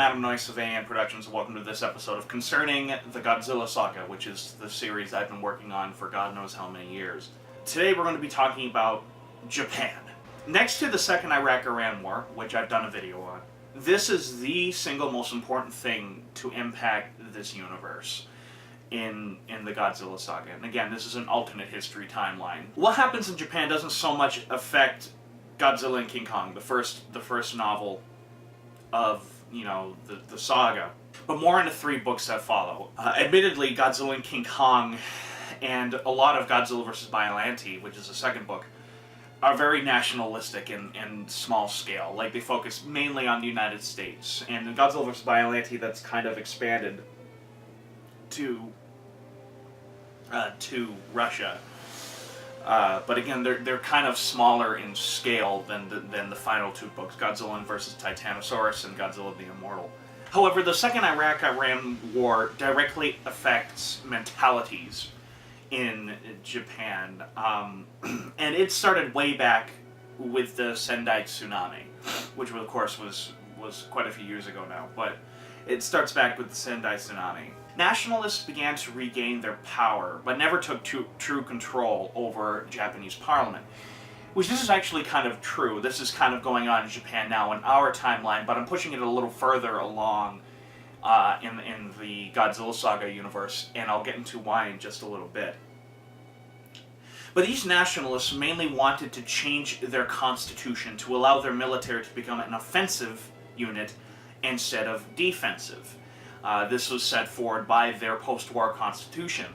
Adam Noyce of AN Productions, and welcome to this episode of Concerning the Godzilla Saga, which is the series I've been working on for God knows how many years. Today we're going to be talking about Japan. Next to the Second Iraq-Iran War, which I've done a video on, this is the single most important thing to impact this universe in the Godzilla Saga. And again, this is an alternate history timeline. What happens in Japan doesn't so much affect Godzilla and King Kong, the first novel of, the saga, but more in the three books that follow. Admittedly, Godzilla and King Kong and a lot of Godzilla vs. Biollante, which is the second book, are very nationalistic and small scale. Like, they focus mainly on the United States. And in Godzilla vs. Biollante, that's kind of expanded to Russia. But again, they're kind of smaller in scale than the final two books, Godzilla vs. Titanosaurus and Godzilla the Immortal. However, the Second Iraq-Iran War directly affects mentalities in Japan, and it started way back with the Sendai tsunami, which of course was quite a few years ago now, but it starts back with the Sendai tsunami. Nationalists began to regain their power, but never took true control over Japanese parliament. Which this is actually kind of true. This is kind of going on in Japan now in our timeline, but I'm pushing it a little further along in the Godzilla Saga universe, and I'll get into why in just a little bit. But these nationalists mainly wanted to change their constitution to allow their military to become an offensive unit instead of defensive. This was set forward by their post-war constitution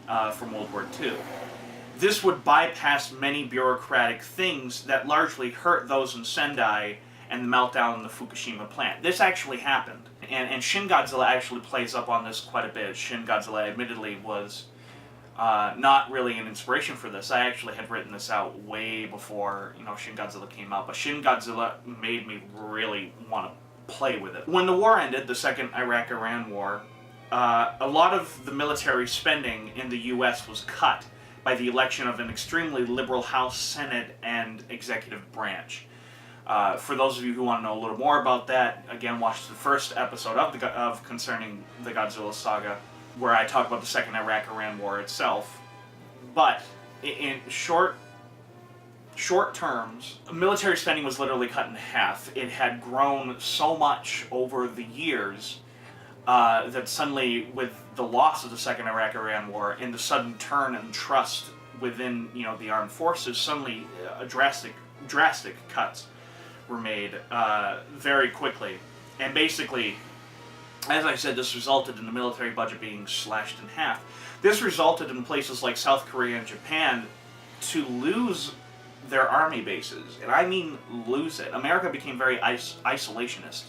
from World War II. This would bypass many bureaucratic things that largely hurt those in Sendai and the meltdown in the Fukushima plant. This actually happened, and Shin Godzilla actually plays up on this quite a bit. Shin Godzilla admittedly was not really an inspiration for this. I actually had written this out way before Shin Godzilla came out, but Shin Godzilla made me really want to play with it. When the war ended, the Second Iraq-Iran War, a lot of the military spending in the U.S. was cut by the election of an extremely liberal House, Senate, and executive branch. For those of you who want to know a little more about that, again, watch the first episode of Concerning the Godzilla Saga, where I talk about the Second Iraq-Iran War itself. But in short terms, military spending was literally cut in half. It had grown so much over the years that suddenly, with the loss of the Second Iraq-Iran War and the sudden turn in trust within the armed forces, suddenly drastic cuts were made very quickly. And basically, as I said, this resulted in the military budget being slashed in half. This resulted in places like South Korea and Japan to lose their army bases, and I mean lose it. America became very isolationist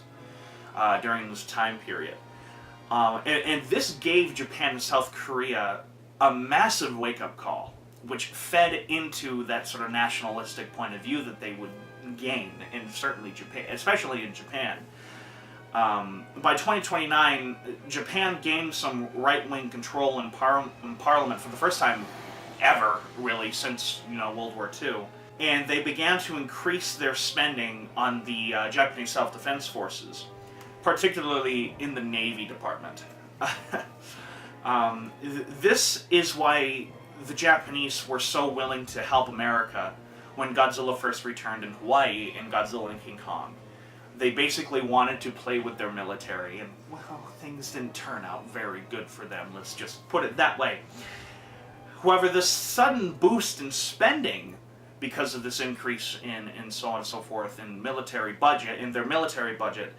during this time period. And this gave Japan and South Korea a massive wake-up call, which fed into that sort of nationalistic point of view that they would gain, and certainly Japan, especially in Japan. By 2029, Japan gained some right-wing control in Parliament for the first time ever, really, since World War II. And they began to increase their spending on the Japanese self-defense forces, particularly in the Navy Department. This is why the Japanese were so willing to help America when Godzilla first returned in Hawaii in Godzilla and King Kong. They basically wanted to play with their military, and, well, things didn't turn out very good for them, let's just put it that way. However, this sudden boost in spending, because of this increase in so on and so forth in their military budget,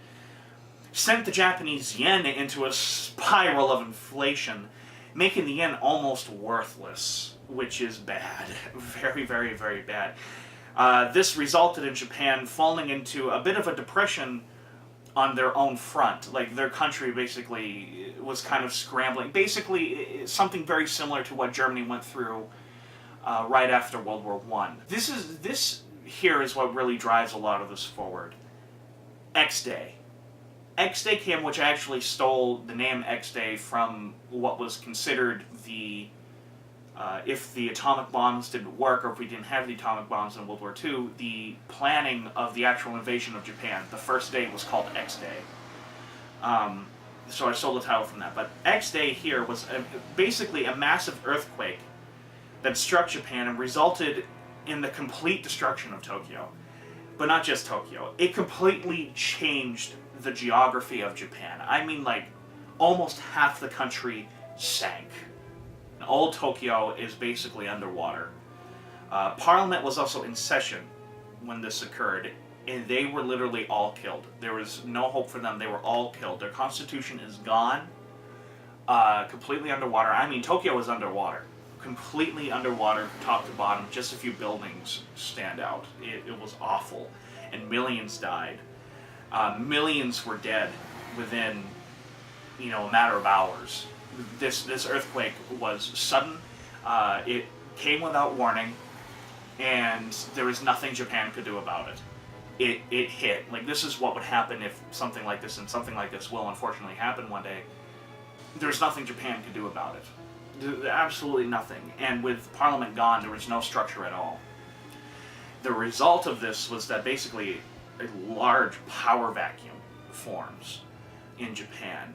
sent the Japanese yen into a spiral of inflation, making the yen almost worthless, which is bad. Very, very, very bad. This resulted in Japan falling into a bit of a depression on their own front. Like, their country basically was kind of scrambling. Basically, something very similar to what Germany went through right after World War I. This here is what really drives a lot of this forward. X-Day. X-Day came, which I actually stole the name X-Day from what was considered the if the atomic bombs didn't work, or if we didn't have the atomic bombs in World War II, the planning of the actual invasion of Japan, the first day was called X-Day. So I stole the title from that. But X-Day here was basically a massive earthquake that struck Japan and resulted in the complete destruction of Tokyo. But not just Tokyo. It completely changed the geography of Japan. I mean, like, almost half the country sank. Old Tokyo is basically underwater. Parliament was also in session when this occurred, and they were literally all killed. There was no hope for them. They were all killed. Their constitution is gone, completely underwater. I mean, Tokyo is underwater. Completely underwater, top to bottom. Just a few buildings stand out. It was awful. And millions died. Millions were dead within, a matter of hours. This earthquake was sudden. It came without warning, and there was nothing Japan could do about it. It hit. Like, this is what would happen if something like this, and something like this will unfortunately happen one day. There's nothing Japan could do about it. Absolutely nothing. And with Parliament gone, there was no structure at all. The result of this was that basically a large power vacuum forms in Japan,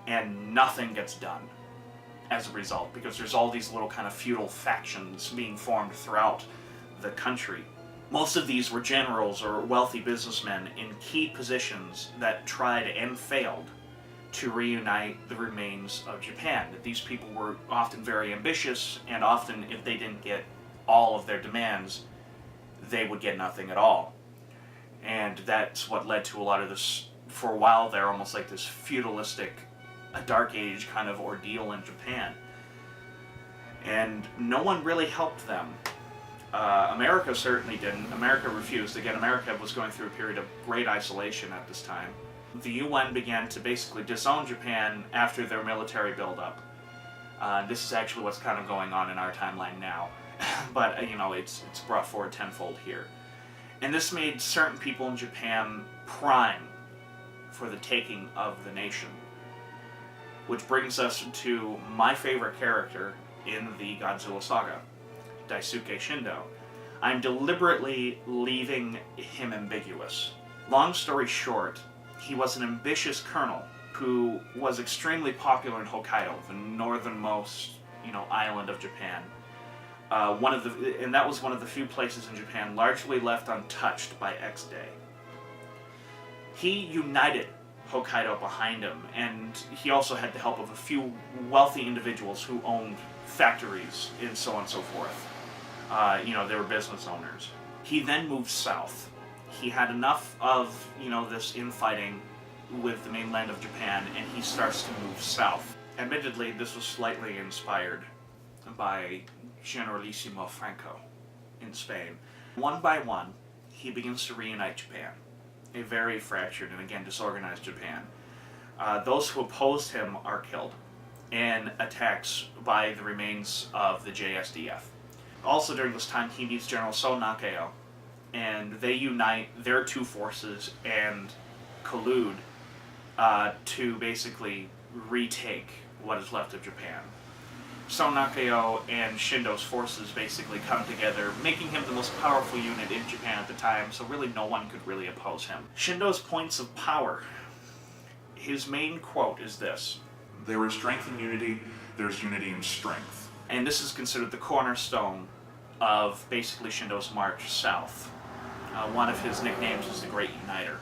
and nothing gets done as a result, because there's all these little kind of feudal factions being formed throughout the country. Most of these were generals or wealthy businessmen in key positions that tried and failed to reunite the remains of Japan. These people were often very ambitious, and often if they didn't get all of their demands, they would get nothing at all. And that's what led to a lot of this, for a while there, almost like this feudalistic, a dark age kind of ordeal in Japan. And no one really helped them. America certainly didn't. America refused. Again, America was going through a period of great isolation at this time. The UN began to basically disown Japan after their military buildup. This is actually what's kind of going on in our timeline now. But, it's brought forward tenfold here. And this made certain people in Japan prime for the taking of the nation. Which brings us to my favorite character in the Godzilla Saga, Daisuke Shindo. I'm deliberately leaving him ambiguous. Long story short, he was an ambitious colonel who was extremely popular in Hokkaido, the northernmost, island of Japan. And that was one of the few places in Japan largely left untouched by X-Day. He united Hokkaido behind him, and he also had the help of a few wealthy individuals who owned factories and so on and so forth. They were business owners. He then moved south. He had enough of, this infighting with the mainland of Japan, and he starts to move south. Admittedly, this was slightly inspired by Generalissimo Franco in Spain. One by one, he begins to reunite Japan. A very fractured and, again, disorganized Japan. Those who opposed him are killed in attacks by the remains of the JSDF. Also during this time, he meets General So Nakao, and they unite their two forces and collude to basically retake what is left of Japan. So Nakao and Shindo's forces basically come together, making him the most powerful unit in Japan at the time, so really no one could really oppose him. Shindo's points of power. His main quote is this: "There is strength in unity, there's unity in strength." And this is considered the cornerstone of basically Shindo's march south. One of his nicknames is the Great Uniter.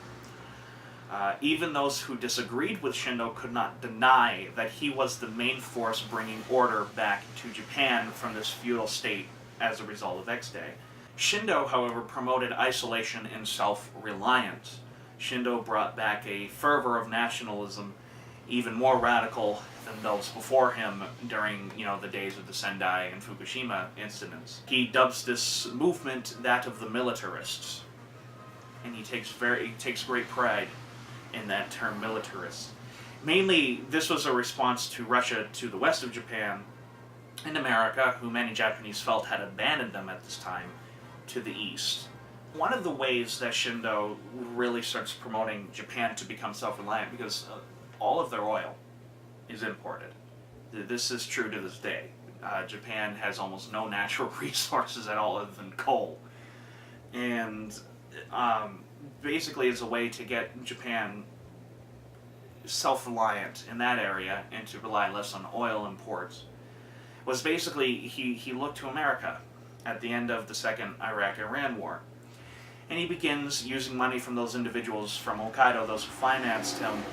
Even those who disagreed with Shindo could not deny that he was the main force bringing order back to Japan from this feudal state as a result of X-Day. Shindo, however, promoted isolation and self-reliance. Shindo brought back a fervor of nationalism even more radical than those before him during, the days of the Sendai and Fukushima incidents. He dubs this movement that of the militarists, and he takes great pride in that term, militarist. Mainly, this was a response to Russia to the west of Japan and America, who many Japanese felt had abandoned them at this time, to the east. One of the ways that Shindo really starts promoting Japan to become self-reliant, because all of their oil is imported. This is true to this day. Japan has almost no natural resources at all other than coal. And basically, as a way to get Japan self-reliant in that area and to rely less on oil imports was basically he looked to America at the end of the second Iraq-Iran war. And he begins using money from those individuals from Hokkaido, those who financed him,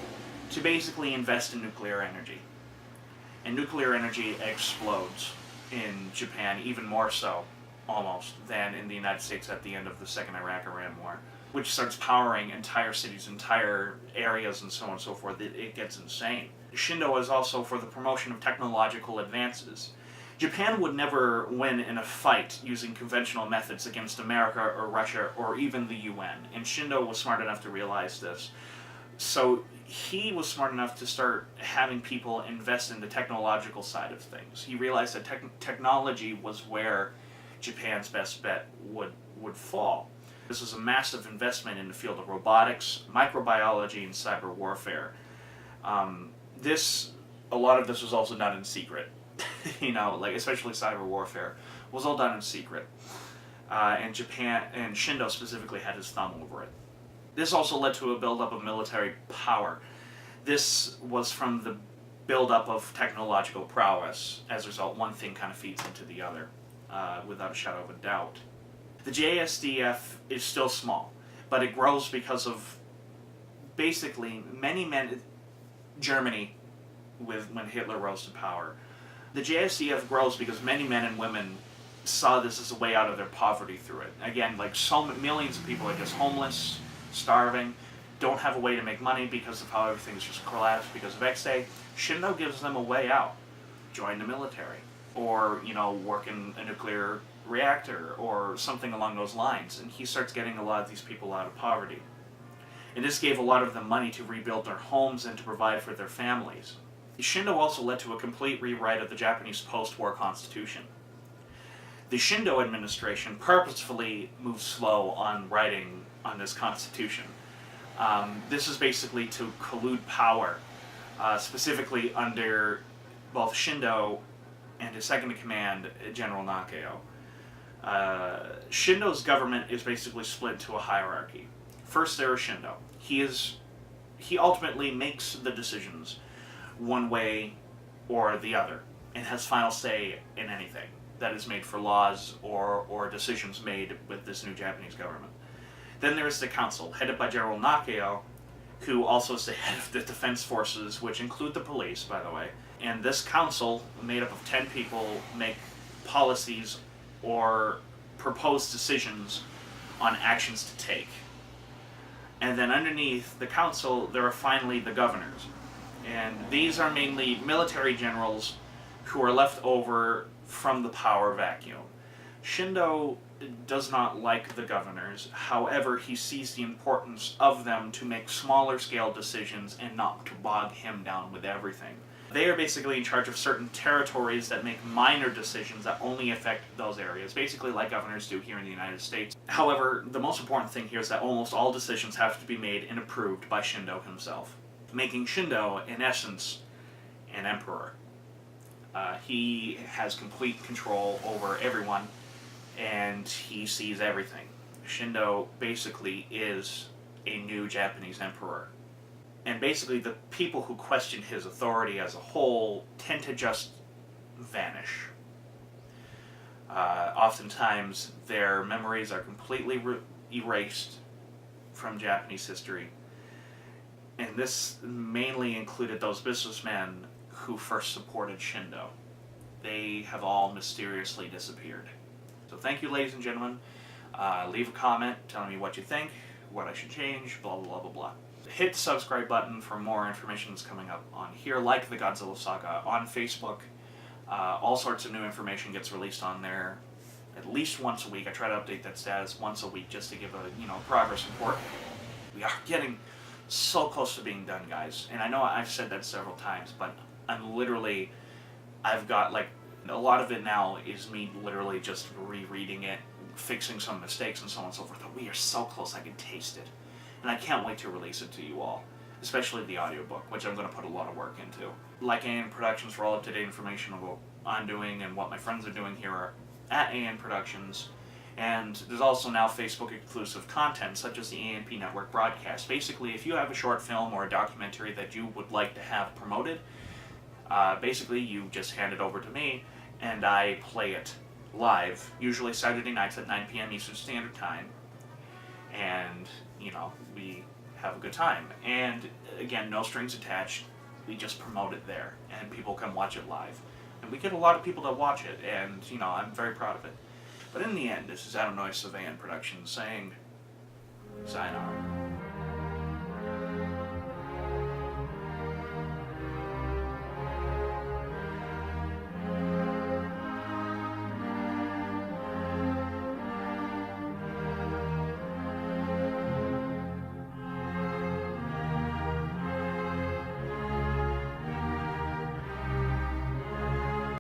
to basically invest in nuclear energy. And nuclear energy explodes in Japan, even more so, almost, than in the United States at the end of the second Iraq-Iran war, which starts powering entire cities, entire areas, and so on and so forth. It gets insane. Shindo is also for the promotion of technological advances. Japan would never win in a fight using conventional methods against America or Russia or even the UN, and Shindo was smart enough to realize this. So he was smart enough to start having people invest in the technological side of things. He realized that technology was where Japan's best bet would fall. This was a massive investment in the field of robotics, microbiology, and cyber warfare. A lot of this was also done in secret. Especially cyber warfare was all done in secret. And Japan, and Shindo specifically, had his thumb over it. This also led to a buildup of military power. This was from the buildup of technological prowess. As a result, one thing kind of feeds into the other, without a shadow of a doubt. The JSDF is still small, but it grows because of basically many men. Germany, when Hitler rose to power. The JSDF grows because many men and women saw this as a way out of their poverty through it. Again, millions of people are just homeless, starving, don't have a way to make money because of how everything's just collapsed because of X-Day. Shindo gives them a way out. Join the military. Or, work in a nuclear reactor or something along those lines. And he starts getting a lot of these people out of poverty. And this gave a lot of them money to rebuild their homes and to provide for their families. Shindo also led to a complete rewrite of the Japanese post-war constitution. The Shindo administration purposefully moved slow on writing on this constitution. This is basically to collude power, specifically under both Shindo and his second-in-command, General Nakao. Shindo's government is basically split into a hierarchy. First, there is Shindo. He ultimately makes the decisions one way or the other, and has final say in anything that is made for laws or decisions made with this new Japanese government. Then there is the council, headed by General Nakao, who also is the head of the defense forces, which include the police, by the way. And this council, made up of 10 people, make policies or propose decisions on actions to take. And then underneath the council, there are finally the governors. And these are mainly military generals who are left over from the power vacuum. Shindo does not like the governors, however, he sees the importance of them to make smaller scale decisions and not to bog him down with everything. They are basically in charge of certain territories that make minor decisions that only affect those areas, basically like governors do here in the United States. However, the most important thing here is that almost all decisions have to be made and approved by Shindo himself, making Shindo, in essence, an emperor. He has complete control over everyone, and he sees everything. Shindo basically is a new Japanese emperor. And basically the people who question his authority as a whole tend to just vanish. Oftentimes their memories are completely erased from Japanese history. And this mainly included those businessmen who first supported Shindo. They have all mysteriously disappeared. So thank you, ladies and gentlemen. Leave a comment telling me what you think, what I should change, blah, blah, blah, blah, blah. Hit the subscribe button for more information that's coming up on here, like the Godzilla Saga on Facebook. All sorts of new information gets released on there at least once a week. I try to update that status once a week just to give a progress report. We are getting so close to being done, guys. And I know I've said that several times, but I've got a lot of it now is me literally just rereading it, fixing some mistakes and so on and so forth. But we are so close, I can taste it. And I can't wait to release it to you all, especially the audiobook, which I'm going to put a lot of work into. Like AN Productions for all up-to-date information of what I'm doing and what my friends are doing here at AN Productions. And there's also now Facebook-exclusive content, such as the ANP Network broadcast. Basically, if you have a short film or a documentary that you would like to have promoted, basically you just hand it over to me, and I play it live, usually Saturday nights at 9 p.m. Eastern Standard Time. And, we have a good time. And, again, no strings attached. We just promote it there, and people come watch it live. And we get a lot of people to watch it, and, I'm very proud of it. But in the end, this is Adenoy Savayan Productions saying, sayonara.